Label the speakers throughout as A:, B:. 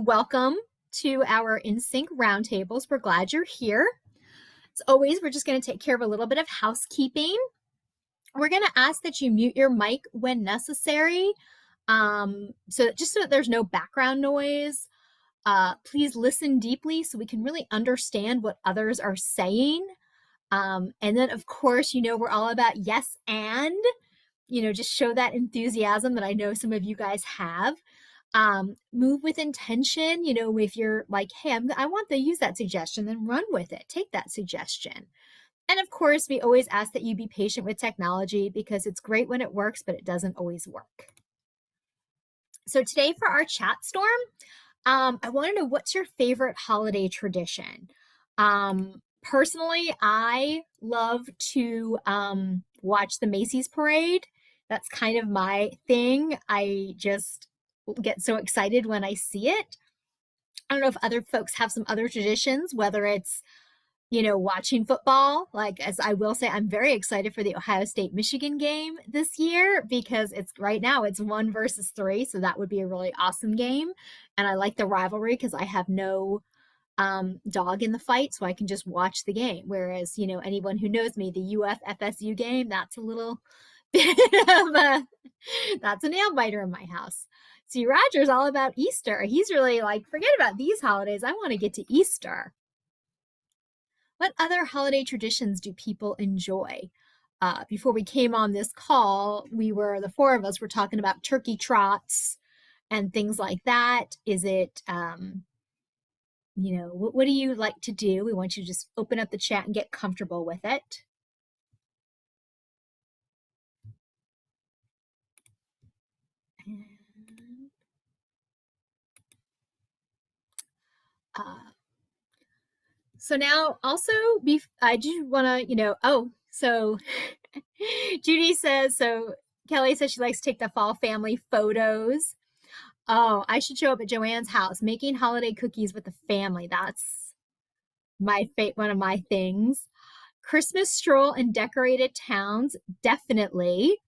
A: Welcome to our InSync roundtables. We're glad you're here. As always, we're just going to take care of a little bit of housekeeping. We're going to ask that you mute your mic when necessary, so that there's no background noise. Please listen deeply so we can really understand what others are saying. And then, of course, we're all about yes and, just show that enthusiasm that I know some of you guys have. Move with intention. If you're like, hey, I want to use that suggestion, then run with it. Take that suggestion. And of course, we always ask that you be patient with technology because it's great when it works, but it doesn't always work. So today for our chat storm, I want to know, what's your favorite holiday tradition? Personally, I love to watch the Macy's parade. That's kind of my thing. I just get so excited when I see it. I don't know if other folks have some other traditions, whether it's, watching football. Like, as I will say, I'm very excited for the Ohio State-Michigan game this year because right now it's 1 versus 3. So that would be a really awesome game. And I like the rivalry because I have no dog in the fight, so I can just watch the game. Whereas, anyone who knows me, the UF FSU game, that's a little bit of that's a nail biter in my house. See, Roger's all about Easter. He's really like, forget about these holidays. I want to get to Easter. What other holiday traditions do people enjoy? Before we came on this call, the 4 of us were talking about turkey trots and things like that. Is it, what do you like to do? We want you to just open up the chat and get comfortable with it. So now also, I do want to, so Judy says, so Kelly says she likes to take the fall family photos. Oh, I should show up at Joanne's house making holiday cookies with the family. That's one of my things. Christmas stroll in decorated towns, definitely.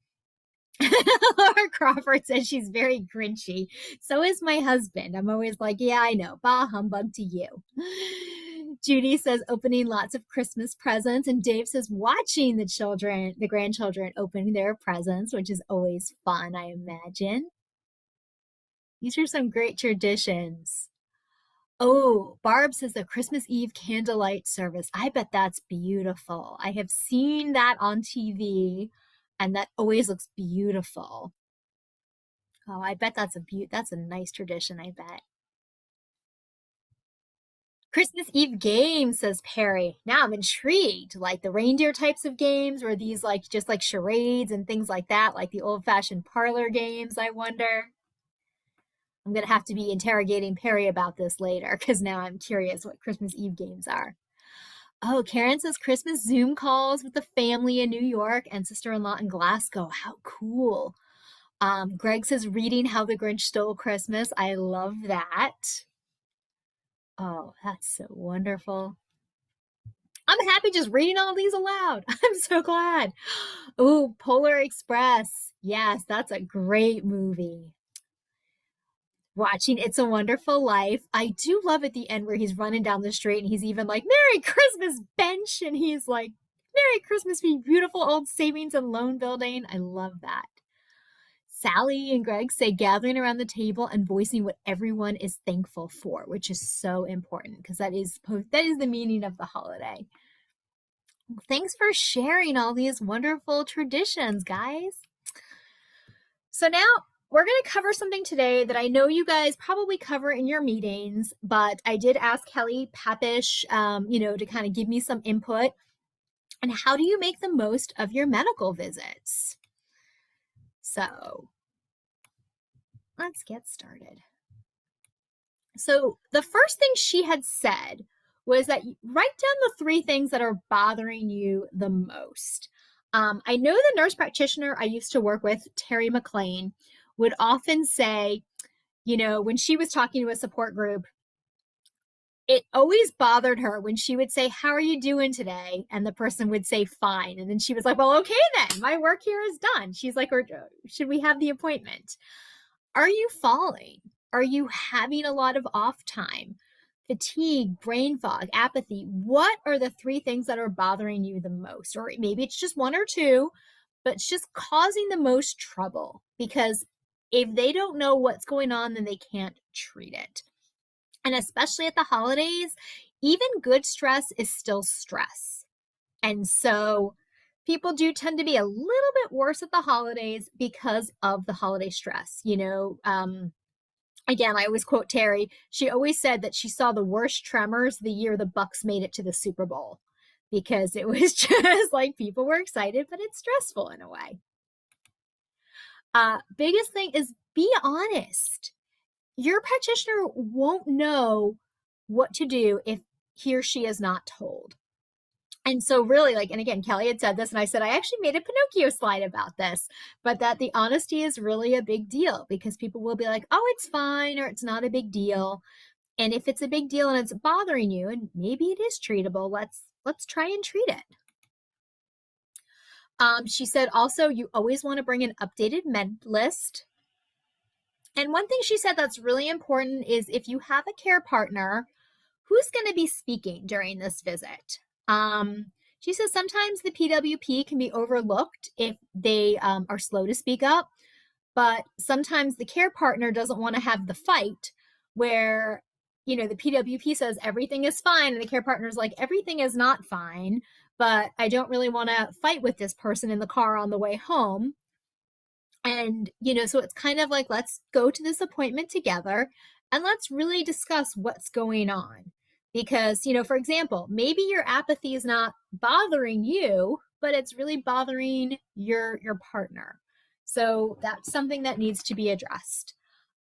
A: Laura Crawford says she's very grinchy. So is my husband. I'm always like, yeah, I know. Bah humbug to you. Judy says opening lots of Christmas presents. And Dave says watching the grandchildren opening their presents, which is always fun, I imagine. These are some great traditions. Oh, Barb says the Christmas Eve candlelight service. I bet that's beautiful. I have seen that on TV. And that always looks beautiful. Oh, I bet that's a nice tradition, I bet. Christmas Eve game, says Perry. Now I'm intrigued. Like the reindeer types of games, or these just like charades and things like that, like the old-fashioned parlor games, I wonder. I'm going to have to be interrogating Perry about this later because now I'm curious what Christmas Eve games are. Oh, Karen says Christmas Zoom calls with the family in New York and sister-in-law in Glasgow. How cool. Greg says reading How the Grinch Stole Christmas. I love that. Oh, that's so wonderful. I'm happy just reading all these aloud. I'm so glad. Oh, Polar Express. Yes, that's a great movie. Watching It's a Wonderful Life. I do love at the end where he's running down the street and he's even like, Merry Christmas, bench. And he's like, Merry Christmas, me beautiful old savings and loan building. I love that. Sally and Greg say gathering around the table and voicing what everyone is thankful for, which is so important because that is the meaning of the holiday. Thanks for sharing all these wonderful traditions, guys. So now we're going to cover something today that I know you guys probably cover in your meetings, but I did ask Kelly Papish, to kind of give me some input. And how do you make the most of your medical visits? So let's get started. So the first thing she had said was that write down the 3 things that are bothering you the most. I know the nurse practitioner I used to work with, Terry McLean, would often say, when she was talking to a support group, it always bothered her when she would say, how are you doing today? And the person would say, fine. And then she was like, well, okay, then my work here is done. She's like, or should we have the appointment? Are you falling? Are you having a lot of off time? Fatigue, brain fog, apathy? What are the 3 things that are bothering you the most? Or maybe it's just 1 or 2, but it's just causing the most trouble, because if they don't know what's going on, then they can't treat it. And especially at the holidays, even good stress is still stress. And so people do tend to be a little bit worse at the holidays because of the holiday stress. Again, I always quote Terry. She always said that she saw the worst tremors the year the Bucks made it to the Super Bowl, because it was just like people were excited, but it's stressful in a way. Biggest thing is be honest. Your practitioner won't know what to do if he or she is not told. And so really, and again, Kelly had said this, and I said, I actually made a Pinocchio slide about this, but that the honesty is really a big deal, because people will be like, oh, it's fine, or it's not a big deal. And if it's a big deal and it's bothering you, and maybe it is treatable, let's try and treat it. She said also, you always want to bring an updated med list. And one thing she said that's really important is if you have a care partner, who's going to be speaking during this visit? She says sometimes the PWP can be overlooked if they are slow to speak up, but sometimes the care partner doesn't want to have the fight where, the PWP says everything is fine, and the care partner is like, everything is not fine, but I don't really want to fight with this person in the car on the way home. And, so it's kind of like, let's go to this appointment together and let's really discuss what's going on. Because, for example, maybe your apathy is not bothering you, but it's really bothering your partner. So that's something that needs to be addressed.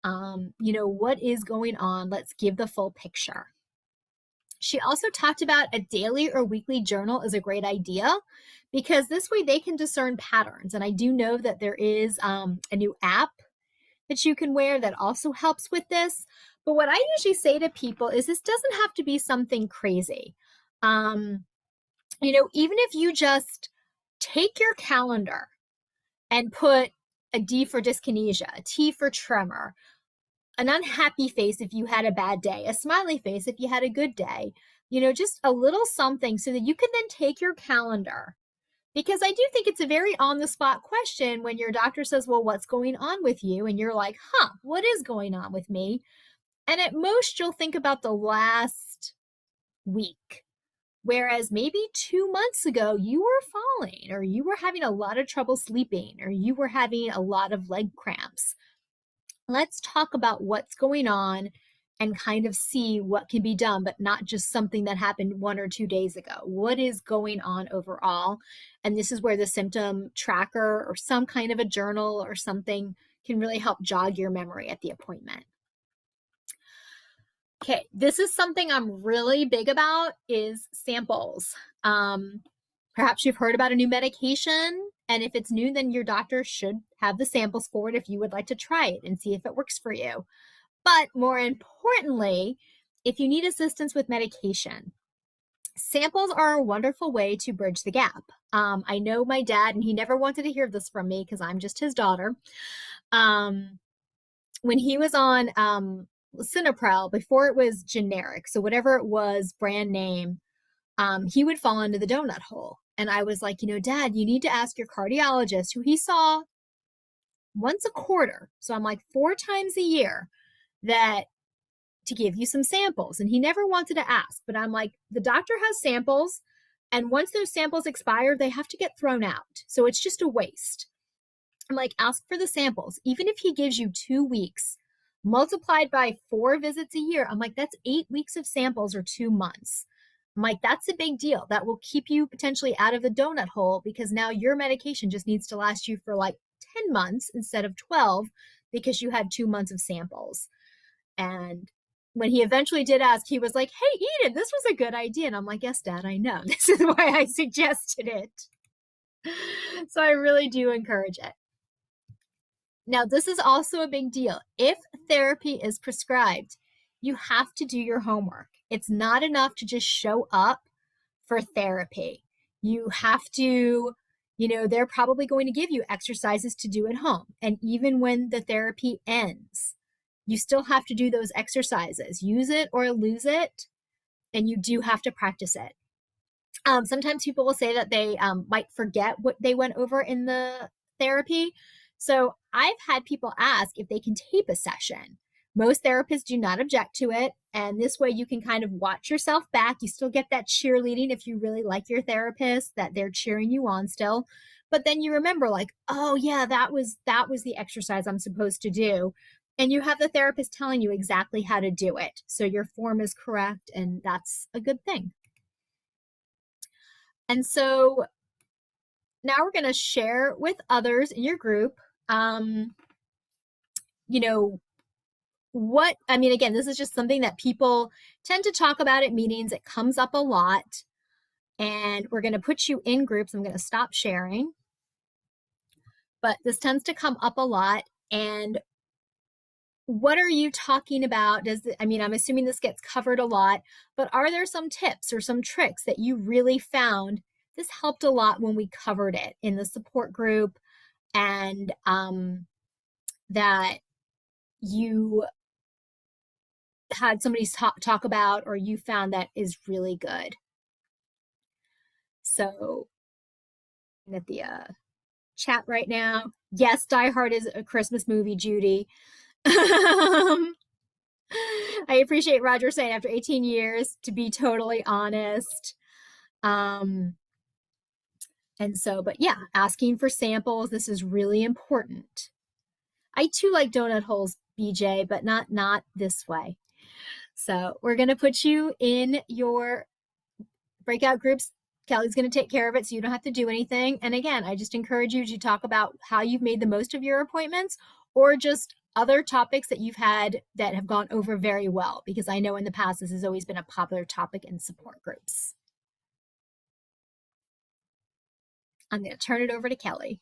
A: What is going on? Let's give the full picture. She also talked about a daily or weekly journal is a great idea, because this way they can discern patterns. And I do know that there is a new app that you can wear that also helps with this. But what I usually say to people is this doesn't have to be something crazy. Even if you just take your calendar and put a D for dyskinesia, a T for tremor, an unhappy face if you had a bad day, a smiley face if you had a good day, just a little something so that you can then take your calendar. Because I do think it's a very on-the-spot question when your doctor says, well, what's going on with you? And you're like, what is going on with me? And at most, you'll think about the last week. Whereas maybe 2 months ago, you were falling, or you were having a lot of trouble sleeping, or you were having a lot of leg cramps. Let's talk about what's going on and kind of see what can be done, but not just something that happened 1 or 2 days ago. What is going on overall? And this is where the symptom tracker or some kind of a journal or something can really help jog your memory at the appointment. Okay, this is something I'm really big about, is samples. Perhaps you've heard about a new medication, and if it's new, then your doctor should have the samples for it if you would like to try it and see if it works for you. But more importantly, if you need assistance with medication, samples are a wonderful way to bridge the gap. I know my dad, and he never wanted to hear this from me because I'm just his daughter. When he was on Cineprel, before it was generic, so whatever it was, brand name, he would fall into the donut hole. And I was like, Dad, you need to ask your cardiologist, who he saw once a quarter. So I'm like 4 times a year, that to give you some samples. And he never wanted to ask, but I'm like, the doctor has samples, and once those samples expire, they have to get thrown out. So it's just a waste. I'm like, ask for the samples. Even if he gives you 2 weeks multiplied by 4 visits a year, I'm like, that's 8 weeks of samples or 2 months. I'm like, that's a big deal. That will keep you potentially out of the donut hole, because now your medication just needs to last you for like 10 months instead of 12, because you had 2 months of samples. And when he eventually did ask, he was like, hey, Eden, this was a good idea. And I'm like, yes, Dad, I know. This is why I suggested it. So I really do encourage it. Now, this is also a big deal. If therapy is prescribed, you have to do your homework. It's not enough to just show up for therapy. You have to, they're probably going to give you exercises to do at home. And even when the therapy ends, you still have to do those exercises. Use it or lose it, and you do have to practice it. Sometimes people will say that they might forget what they went over in the therapy. So I've had people ask if they can tape a session. Most therapists do not object to it. And this way you can kind of watch yourself back. You still get that cheerleading if you really like your therapist, that they're cheering you on still. But then you remember, like, oh yeah, that was the exercise I'm supposed to do. And you have the therapist telling you exactly how to do it. So your form is correct, and that's a good thing. And so now we're going to share with others in your group, you know, what, I mean, again, this is just something that people tend to talk about at meetings. It comes up a lot. And we're going to put you in groups. I'm going to stop sharing. But this tends to come up a lot. And what are you talking about? I'm assuming this gets covered a lot, but are there some tips or some tricks that you really found this helped a lot when we covered it in the support group, and that you had somebody talk about, or you found that is really good? So at the chat right now, yes, Die Hard is a Christmas movie, Judy. I appreciate Roger saying after 18 years, to be totally honest. And so, but yeah, asking for samples, this is really important. I too like donut holes, BJ, but not this way. So we're going to put you in your breakout groups. Kelly's going to take care of it, so you don't have to do anything. And again, I just encourage you to talk about how you've made the most of your appointments, or just other topics that you've had that have gone over very well, because I know in the past this has always been a popular topic in support groups. I'm going to turn it over to Kelly.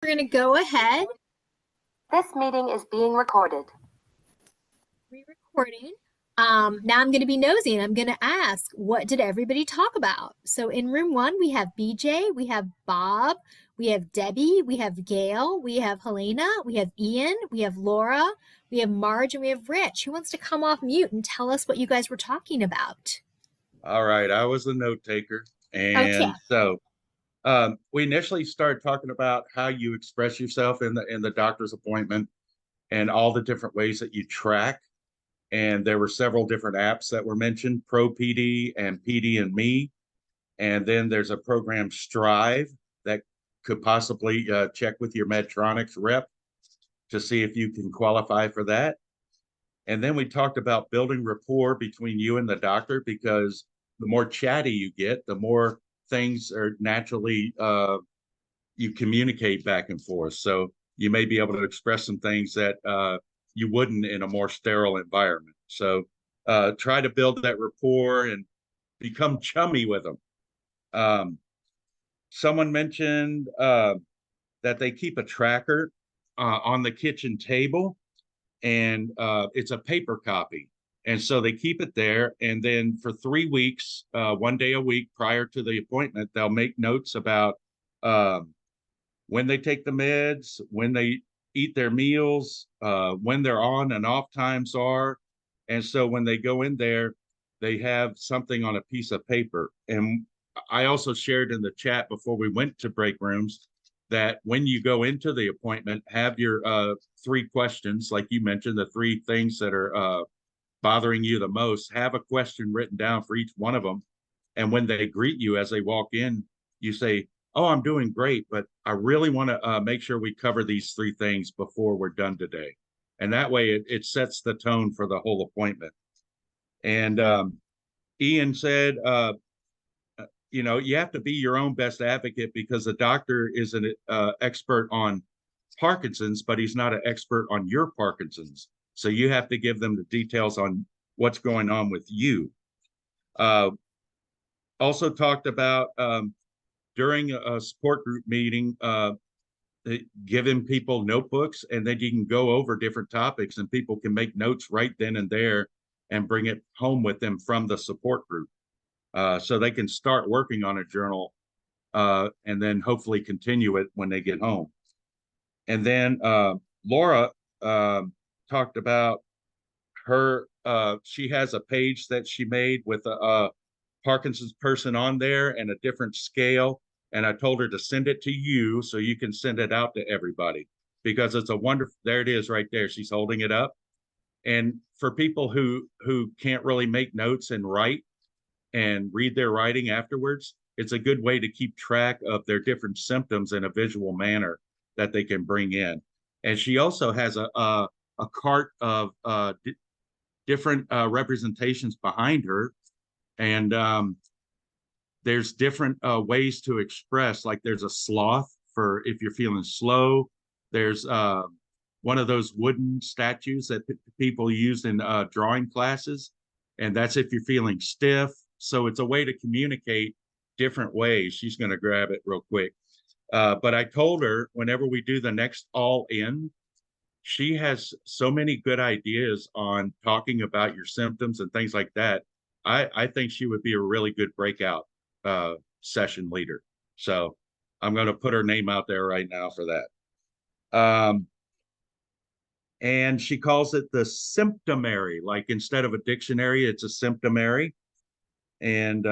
A: We're going to go ahead.
B: This meeting is being recorded.
A: Re-recording. Now I'm going to be nosy, and I'm going to ask, what did everybody talk about? So in room 1, we have BJ, we have Bob, we have Debbie, we have Gail, we have Helena, we have Ian, we have Laura, we have Marge, and we have Rich. Who wants to come off mute and tell us what you guys were talking about?
C: All right, I was the note taker. And
A: okay.
C: So we initially started talking about how you express yourself in the doctor's appointment, and all the different ways that you track. And there were several different apps that were mentioned: Pro PD and PD and Me. And then there's a program, Strive, that could possibly check with your Medtronics rep to see if you can qualify for that. And then we talked about building rapport between you and the doctor, because the more chatty you get, the more things are naturally you communicate back and forth. So you may be able to express some things that you wouldn't in a more sterile environment. So try to build that rapport and become chummy with them. Someone mentioned that they keep a tracker on the kitchen table, and it's a paper copy. And so they keep it there. And then for 3 weeks, 1 day a week prior to the appointment, they'll make notes about when they take the meds, when they eat their meals, when their on and off times are. And so when they go in there, they have something on a piece of paper. And I also shared in the chat before we went to break rooms that when you go into the appointment, have your 3 questions, like you mentioned, the 3 things that are bothering you the most. Have a question written down for each one of them. And when they greet you as they walk in, you say, "Oh, I'm doing great, but I really want to make sure we cover these 3 things before we're done today." And that way it sets the tone for the whole appointment. And Ian said, you have to be your own best advocate, because the doctor is an expert on Parkinson's, but he's not an expert on your Parkinson's. So you have to give them the details on what's going on with you. Also talked about during a support group meeting, giving people notebooks, and then you can go over different topics, and people can make notes right then and there and bring it home with them from the support group. So they can start working on a journal and then hopefully continue it when they get home. And then Laura talked about her, she has a page that she made with a Parkinson's person on there and a different scale. And I told her to send it to you so you can send it out to everybody, because it's a wonderful, there it is right there. She's holding it up. And for people who can't really make notes and write and read their writing afterwards, it's a good way to keep track of their different symptoms in a visual manner that they can bring in. And she also has a cart of different representations behind her. And there's different ways to express, like there's a sloth for if you're feeling slow. There's one of those wooden statues that people use in drawing classes, and that's if you're feeling stiff. So it's a way to communicate different ways. She's going to grab it real quick. But I told her whenever we do the next all in, she has so many good ideas on talking about your symptoms and things like that. I think she would be a really good breakout session leader. So I'm going to put her name out there right now for that. And she calls it the symptomary, like instead of a dictionary, it's a symptomary. And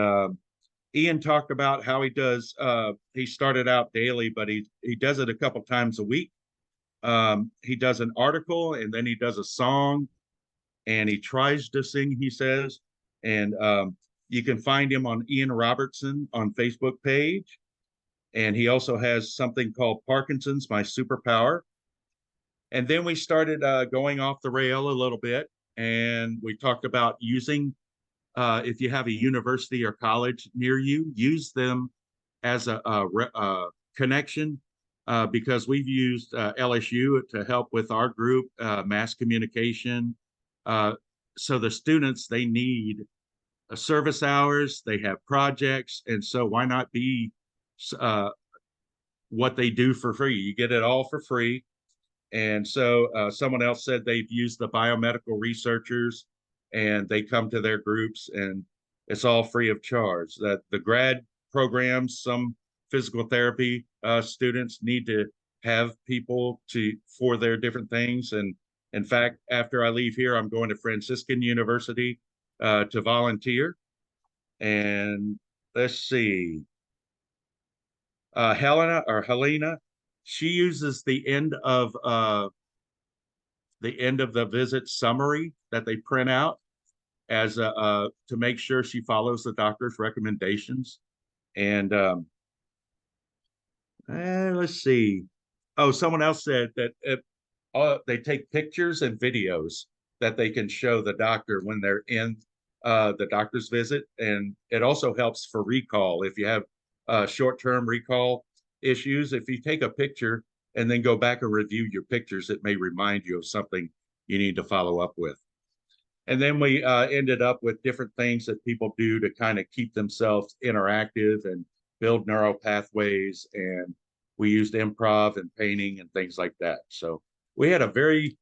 C: Ian talked about how he does, he started out daily, but he does it a couple times a week. He does an article and then he does a song and he tries to sing, he says. And you can find him on Ian Robertson on Facebook page. And he also has something called Parkinson's, My Superpower. And then we started going off the rail a little bit. And we talked about using, if you have a university or college near you, use them as a connection. Because we've used LSU to help with our group, mass communication. So the students, they need service hours, they have projects, and so why not be what they do for free? You get it all for free. And so someone else said they've used the biomedical researchers and they come to their groups and it's all free of charge. That the grad programs, some physical therapy students need to have people for their different things. And in fact, after I leave here, I'm going to Franciscan University to volunteer. And let's see, Helena, she uses the end of the visit summary that they print out as to make sure she follows the doctor's recommendations. And let's see. Oh, someone else said that they take pictures and videos that they can show the doctor when they're in the doctor's visit. And it also helps for recall. If you have short-term recall issues, if you take a picture and then go back and review your pictures, it may remind you of something you need to follow up with. And then we ended up with different things that people do to kind of keep themselves interactive and build neural pathways. And we used improv and painting and things like that. So we had a very,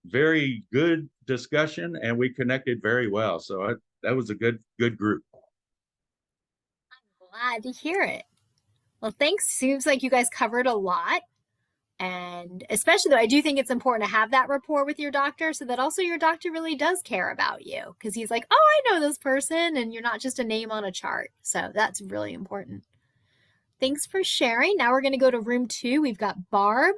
C: very good discussion and we connected very well. So that was a good group.
A: Glad to hear it. Well, thanks. Seems like you guys covered a lot. And especially though, I do think it's important to have that rapport with your doctor so that also your doctor really does care about you because he's like, oh, I know this person and you're not just a name on a chart. So that's really important. Thanks for sharing. Now we're going to go to room 2. We've got Barb.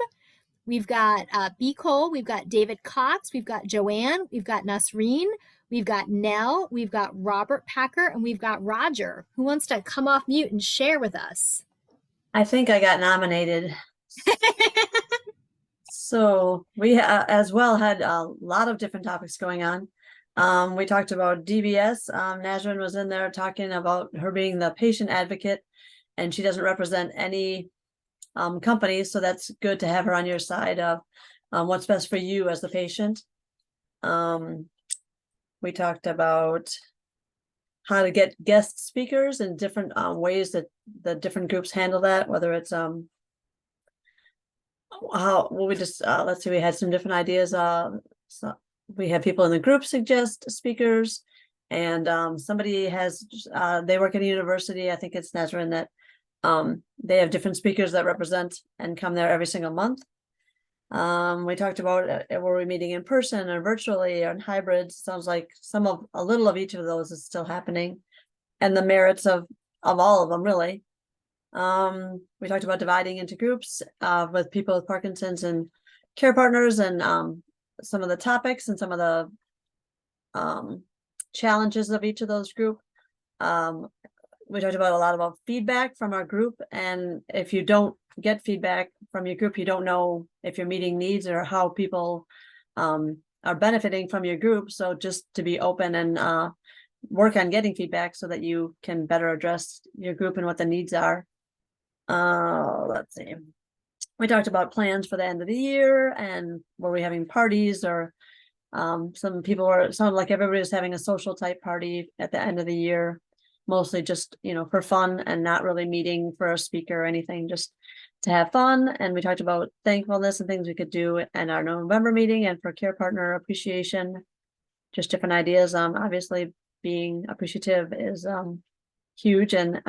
A: We've got B. Cole. We've got David Cox. We've got Joanne. We've got Nasreen. We've got Nell. We've got Robert Packer. And we've got Roger. Who wants to come off mute and share with us?
D: I think I got nominated. So we as well had a lot of different topics going on. We talked about DBS. Nazrin was in there talking about her being the patient advocate, and she doesn't represent any companies, so that's good to have her on your side of what's best for you as the patient. We talked about how to get guest speakers and different ways that the different groups handle that, whether it's let's see, we had some different ideas. So we have people in the group suggest speakers, and somebody has they work at a university, I think it's Nazrin, that They have different speakers that represent and come there every single month. We talked about were we meeting in person or virtually or in hybrids. Sounds like a little of each of those is still happening, and the merits of all of them really. We talked about dividing into groups with people with Parkinson's and care partners, and some of the topics and some of the challenges of each of those group. We talked about a lot about feedback from our group, and if you don't get feedback from your group, you don't know if your meeting needs or how people are benefiting from your group. So just to be open and work on getting feedback so that you can better address your group and what the needs are. Let's see. We talked about plans for the end of the year, and were we having parties, or some people were, sounded like everybody was having a social type party at the end of the year, mostly just, for fun and not really meeting for a speaker or anything, just to have fun. And we talked about thankfulness and things we could do in our November meeting, and for care partner appreciation, just different ideas. Obviously being appreciative is huge, and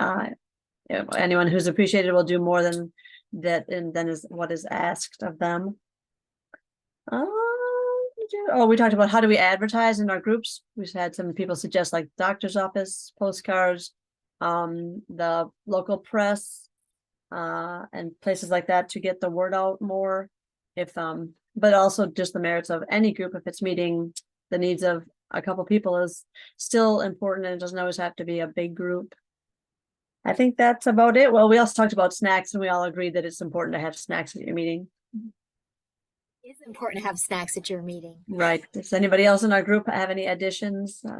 D: anyone who's appreciated will do more than that, and then is what is asked of them. Oh, we talked about how do we advertise in our groups. We've had some people suggest like doctor's office postcards, the local press, and places like that to get the word out more. But also just the merits of any group, if it's meeting the needs of a couple people, is still important, and it doesn't always have to be a big group. I think that's about it. Well, we also talked about snacks, and we all agreed that it's important to have snacks at your meeting.
A: It is important to have snacks at your meeting.
D: Right. Does anybody else in our group have any additions?
A: I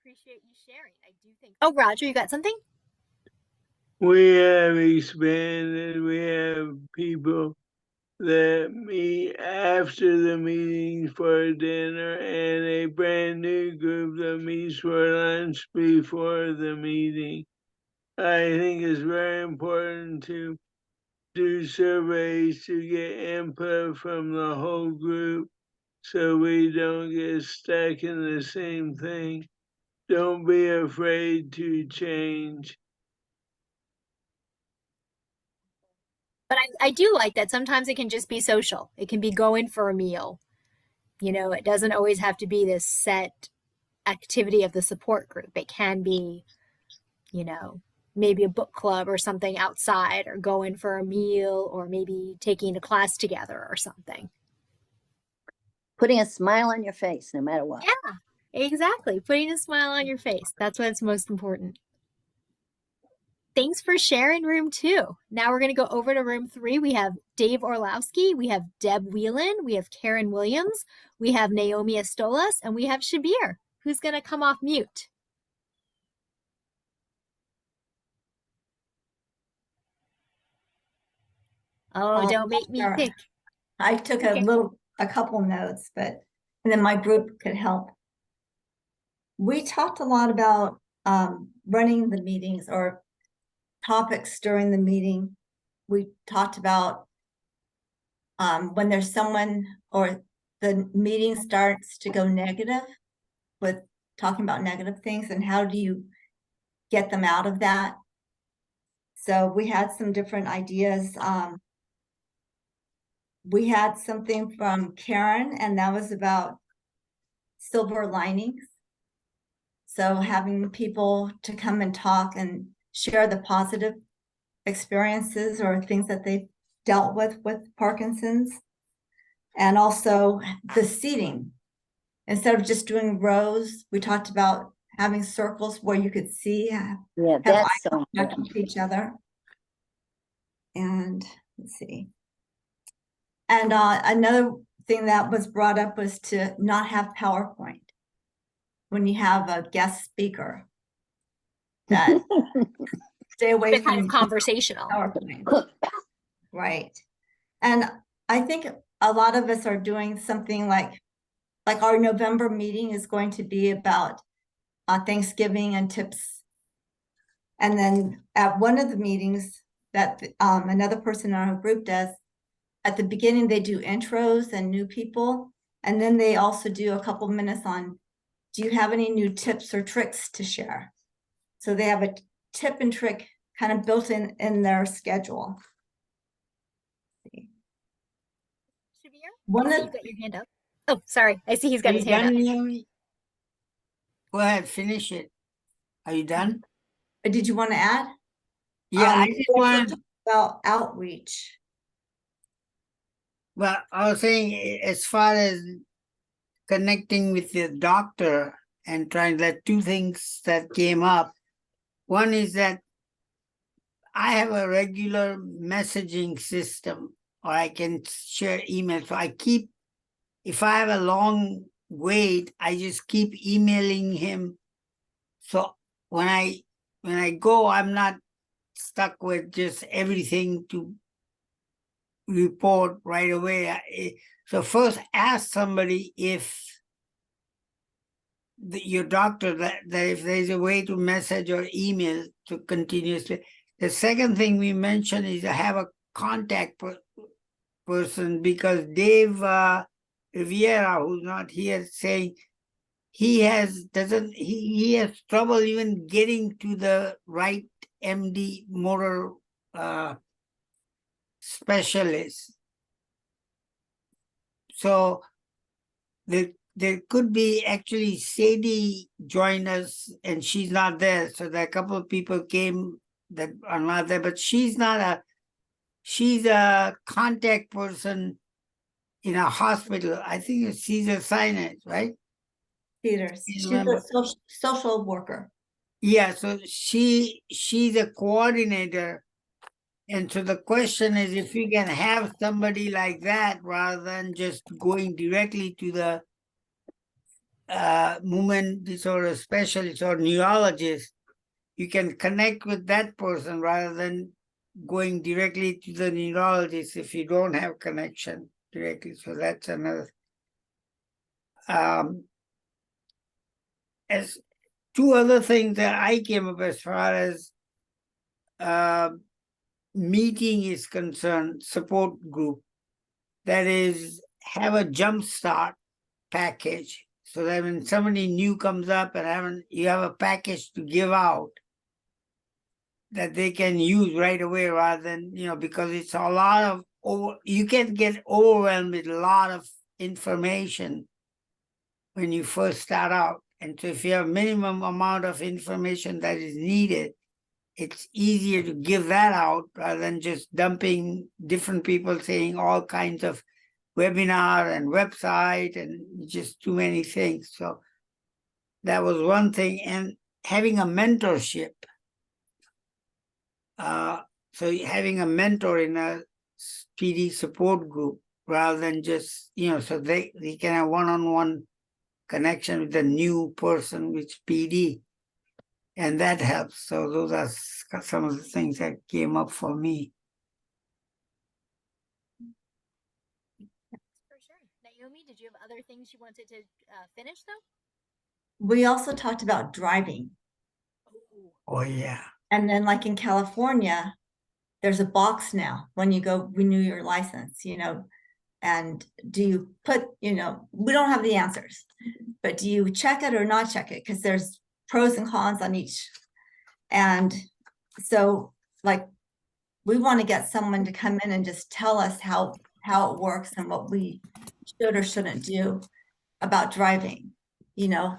A: appreciate you sharing. I do think. Oh, Roger, you got something?
E: We have expanded. We have people that meet after the meeting for dinner, and a brand new group that meets for lunch before the meeting. I think it's very important to do surveys to get input from the whole group so we don't get stuck in the same thing. Don't be afraid to change.
A: But I do like that sometimes it can just be social. It can be going for a meal. It doesn't always have to be this set activity of the support group. It can be, maybe a book club or something outside, or going for a meal, or maybe taking a class together or something.
F: Putting a smile on your face, no matter what.
A: Yeah, exactly. Putting a smile on your face. That's what's most important. Thanks for sharing room 2. Now we're going to go over to room 3. We have Dave Orlowski, we have Deb Whelan, we have Karen Williams, we have Naomi Estolas, and we have Shabir, who's going to come off mute. Oh, don't make me
G: sure.
A: think.
G: I took
A: Okay.
G: a couple notes, and then my group could help. We talked a lot about running the meetings or topics during the meeting. We talked about when there's someone or the meeting starts to go negative with talking about negative things, and how do you get them out of that? So we had some different ideas. We had something from Karen, and that was about silver linings. So having people to come and talk and share the positive experiences or things that they've dealt with Parkinson's. And also the seating. Instead of just doing rows, we talked about having circles where you could see,
F: Yeah,
G: have
F: that's
G: eye
F: so
G: contact
F: important.
G: with each other. And let's see. And another thing that was brought up was to not have PowerPoint when you have a guest speaker. That stay away
A: It's kind
G: from
A: of conversational.
G: PowerPoint. Right. And I think a lot of us are doing something like our November meeting is going to be about Thanksgiving and tips. And then at one of the meetings that another person in our group does, at the beginning, they do intros and new people. And then they also do a couple minutes on, do you have any new tips or tricks to share? So they have a tip and trick kind of built in their schedule.
A: Shabir,
G: One
A: I see
G: of
A: you've got your hand up. Oh, sorry. I see he's
H: Are
A: got
H: you
A: his hand
H: done,
A: up.
H: Naomi? Go ahead, finish it. Are you done?
G: did you want to add?
H: Yeah, I
G: We
H: just
G: also
H: want,
G: talked about outreach.
H: well, I was saying as far as connecting with the doctor and trying that two things that came up. One is that I have a regular messaging system, or I can share email. So I keep, if I have a long wait, I just keep emailing him. So when I go, I'm not stuck with just everything to report right away. So first ask somebody if your doctor that if there's a way to message or email to continuously. The second thing we mentioned is to have a contact person, because Dave Riviera, who's not here, saying he has trouble even getting to the right MD motor specialist. So there could be actually Sadie join us, and she's not there. So there are a couple of people came that are not there, but she's a contact person in a hospital. I think it's Caesar Sinai, right?
G: Peters.
H: You
G: She's
H: remember?
G: a social worker.
H: Yeah, so she's a coordinator. And so the question is if you can have somebody like that rather than just going directly to the movement disorder specialist or neurologist, you can connect with that person rather than going directly to the neurologist if you don't have connection directly. So that's another. As two other things that I came up as far as meeting is concerned, support group, that is, have a jumpstart package. So that when somebody new comes up and you have a package to give out that they can use right away rather than, because it's a lot of, you can get overwhelmed with a lot of information when you first start out. And so if you have minimum amount of information that is needed, it's easier to give that out rather than just dumping different people saying all kinds of webinar and website and just too many things. So that was one thing. And having a mentorship. So having a mentor in a PD support group rather than just, so they can have one-on-one connection with the new person with PD. And that helps. So those are some of the things that came up for me.
A: For sure. Naomi, did you have other things you wanted to finish though?
G: We also talked about driving.
H: Oh, yeah.
G: And then like in California, there's a box now when you go renew your license, and do you put, we don't have the answers, but do you check it or not check it? Because there's pros and cons on each. And so like, we want to get someone to come in and just tell us how it works and what we should or shouldn't do about driving, so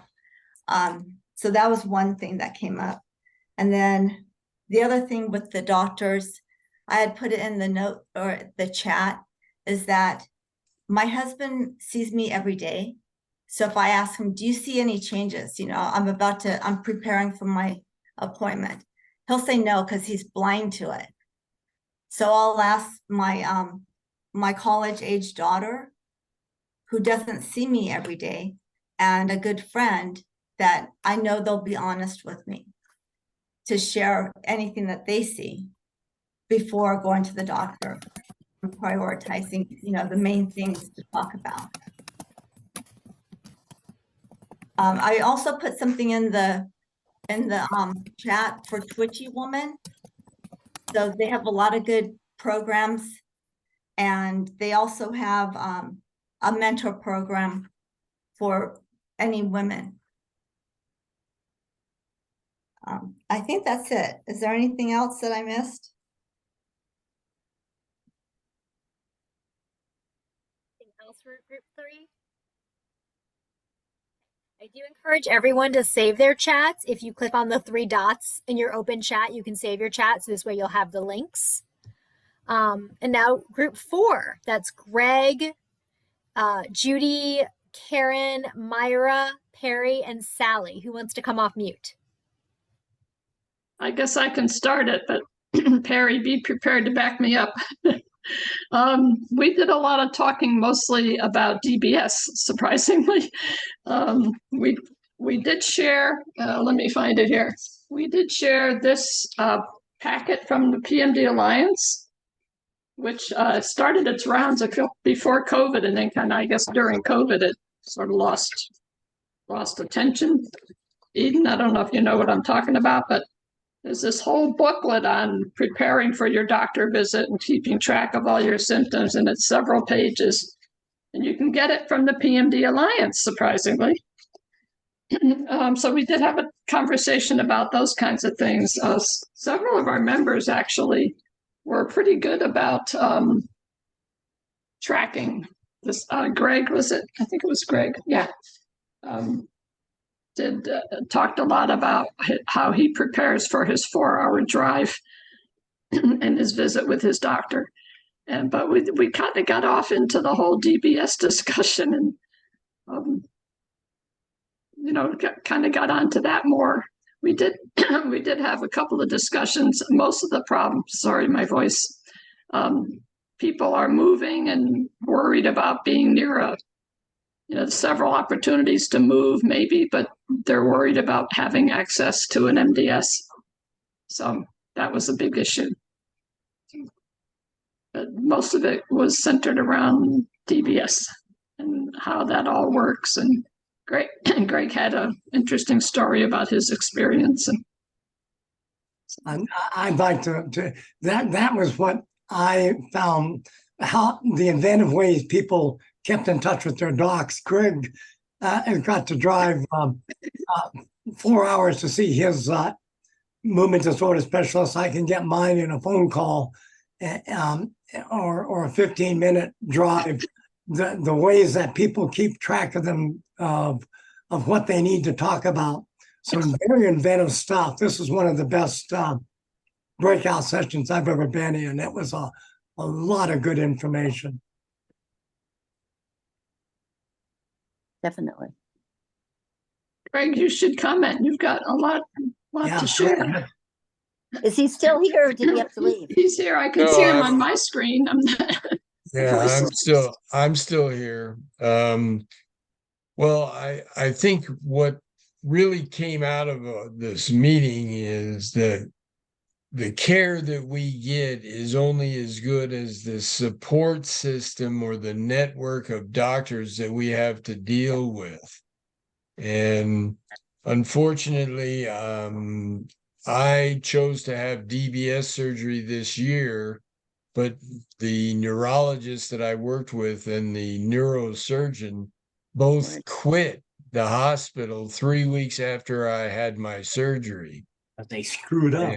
G: that was one thing that came up. And then the other thing with the doctors, I had put it in the note or the chat, is that my husband sees me every day. So if I ask him, do you see any changes? I'm preparing for my appointment. He'll say no, because he's blind to it. So I'll ask my college-age daughter, who doesn't see me every day, and a good friend that I know they'll be honest with me to share anything that they see before going to the doctor and prioritizing, the main things to talk about. I also put something in the chat for Twitchy Woman. So they have a lot of good programs, and they also have a mentor program for any women. I think that's it. Is there anything else that I missed?
A: Anything else for group 3? I do encourage everyone to save their chats. If you click on the 3 dots in your open chat, you can save your chat. So this way you'll have the links. And now group 4, that's Greg, Judy, Karen, Myra, Perry, and Sally. Who wants to come off mute?
I: I guess I can start it, but Perry, be prepared to back me up. We did a lot of talking, mostly about DBS, surprisingly. We did share, let me find it here. We did share this packet from the PMD Alliance, which started its rounds before COVID, and then kind of, I guess, during COVID, it sort of lost attention. Eden, I don't know if you know what I'm talking about, but there's this whole booklet on preparing for your doctor visit and keeping track of all your symptoms, and it's several pages. And you can get it from the PMD Alliance, surprisingly. So we did have a conversation about those kinds of things. Several of our members actually were pretty good about tracking this. Greg, was it? I think it was Greg. Yeah. Talked a lot about how he prepares for his 4-hour drive and his visit with his doctor. But we kind of got off into the whole DBS discussion, and kind of got onto that more. We did have a couple of discussions. Most of the problems, sorry, my voice, people are moving and worried about being near several opportunities to move maybe, but they're worried about having access to an MDS. So that was a big issue. But most of it was centered around DBS and how that all works. And Greg had an interesting story about his experience.
J: And I'd like to that was what I found, how the inventive ways people kept in touch with their docs. Greg got to drive 4 hours to see his movement disorder specialist. I can get mine in a phone call or a 15-minute drive. The ways that people keep track of them, of what they need to talk about. So very inventive stuff. This is one of the best breakout sessions I've ever been in. It was a lot of good information.
F: Definitely.
I: Greg, you should comment. You've got a lot to share.
F: Is he still here, or did he have to leave?
I: He's here. I can see him on my screen.
K: Yeah, I'm still here. Well, I think what really came out of this meeting is that the care that we get is only as good as the support system or the network of doctors that we have to deal with. And unfortunately, I chose to have DBS surgery this year, but the neurologist that I worked with and the neurosurgeon both quit the hospital 3 weeks after I had my surgery.
J: But they screwed up.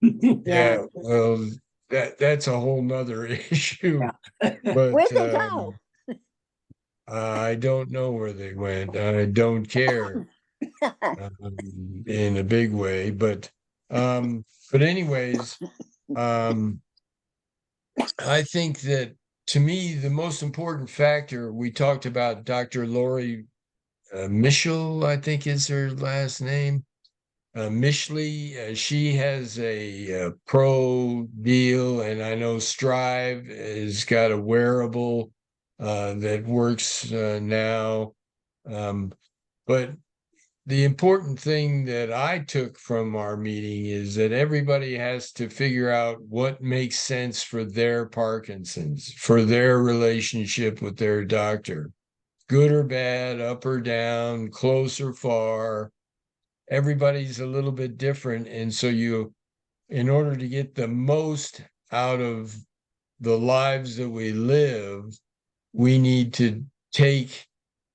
K: Yeah, well, that's a whole nother issue. But
F: Where'd they go?
K: I don't know where they went. I don't care in a big way, but anyways, I think that to me the most important factor, we talked about Dr. Lori Mischel, I think is her last name. Mishley, she has a pro deal, and I know Strive has got a wearable that works now. But the important thing that I took from our meeting is that everybody has to figure out what makes sense for their Parkinson's, for their relationship with their doctor, good or bad, up or down, close or far. Everybody's a little bit different. And so in order to get the most out of the lives that we live, we need to take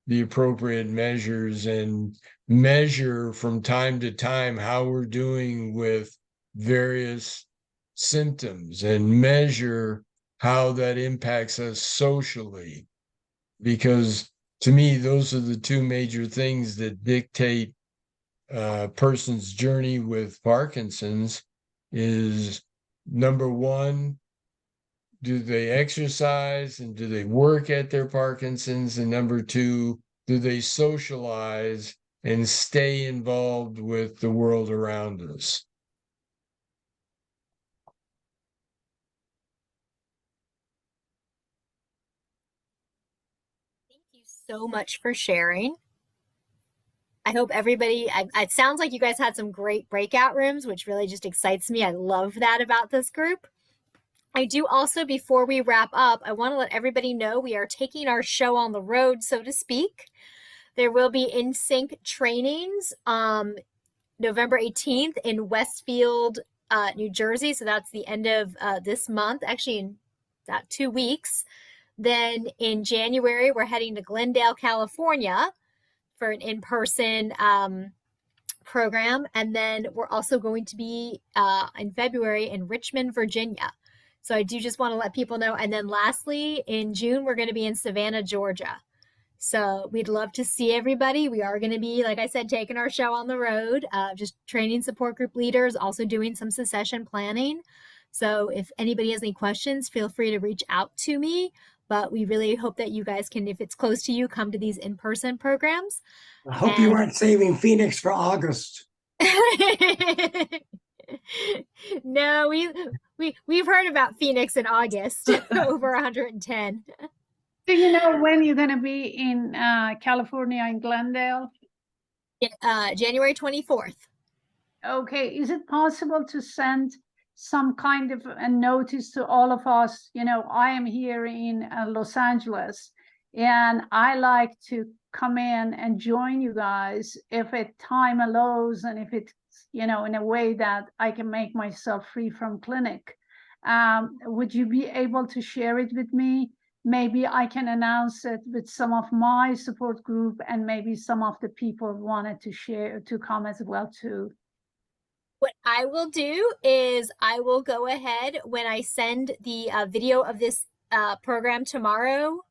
K: the appropriate measures and measure from time to time how we're doing with various symptoms and measure how that impacts us socially. Because to me, those are the two major things that dictate a person's journey with Parkinson's is number one, do they exercise and do they work at their Parkinson's? And number two, do they socialize and stay involved with the world around us?
A: Thank you so much for sharing. I hope everybody, it sounds like you guys had some great breakout rooms, which really just excites me. I love that about this group. I do also, before we wrap up, I want to let everybody know we are taking our show on the road, so to speak. There will be In Sync trainings November 18th in Westfield, New Jersey. So that's the end of this month, actually in about 2 weeks. Then in January, we're heading to Glendale, California for an in-person program. And then we're also going to be in February in Richmond, Virginia. So I do just want to let people know. And then lastly, in June, we're going to be in Savannah, Georgia. So we'd love to see everybody. We are going to be, like I said, taking our show on the road, just training support group leaders, also doing some succession planning. So if anybody has any questions, feel free to reach out to me. But we really hope that you guys can, if it's close to you, come to these in-person programs.
J: I hope you aren't saving Phoenix for August.
A: No, we've heard about Phoenix in August, over 110.
L: Do you know when you're going to be in California, in Glendale?
A: January 24th.
L: Okay, is it possible to send some kind of a notice to all of us? You know, I am here in Los Angeles, and I like to come in and join you guys if it time allows, and if it's, you know, in a way that I can make myself free from clinic. Would you be able to share it with me? Maybe I can announce it with some of my support group, and maybe some of the people wanted to share, to come as well too.
A: What I will do is I will go ahead when I send the video of this program tomorrow.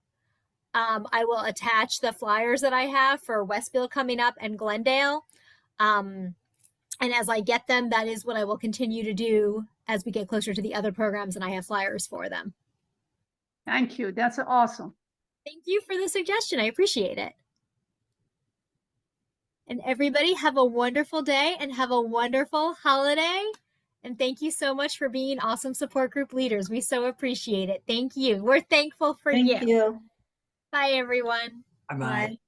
A: I will attach the flyers that I have for Westfield coming up and Glendale. And as I get them, that is what I will continue to do as we get closer to the other programs and I have flyers for them.
L: Thank you. That's awesome.
A: Thank you for the suggestion. I appreciate it. And everybody have a wonderful day and have a wonderful holiday. And thank you so much for being awesome support group leaders. We so appreciate it. Thank you. We're thankful for you.
G: Thank you.
A: Bye, everyone.
J: Bye-bye.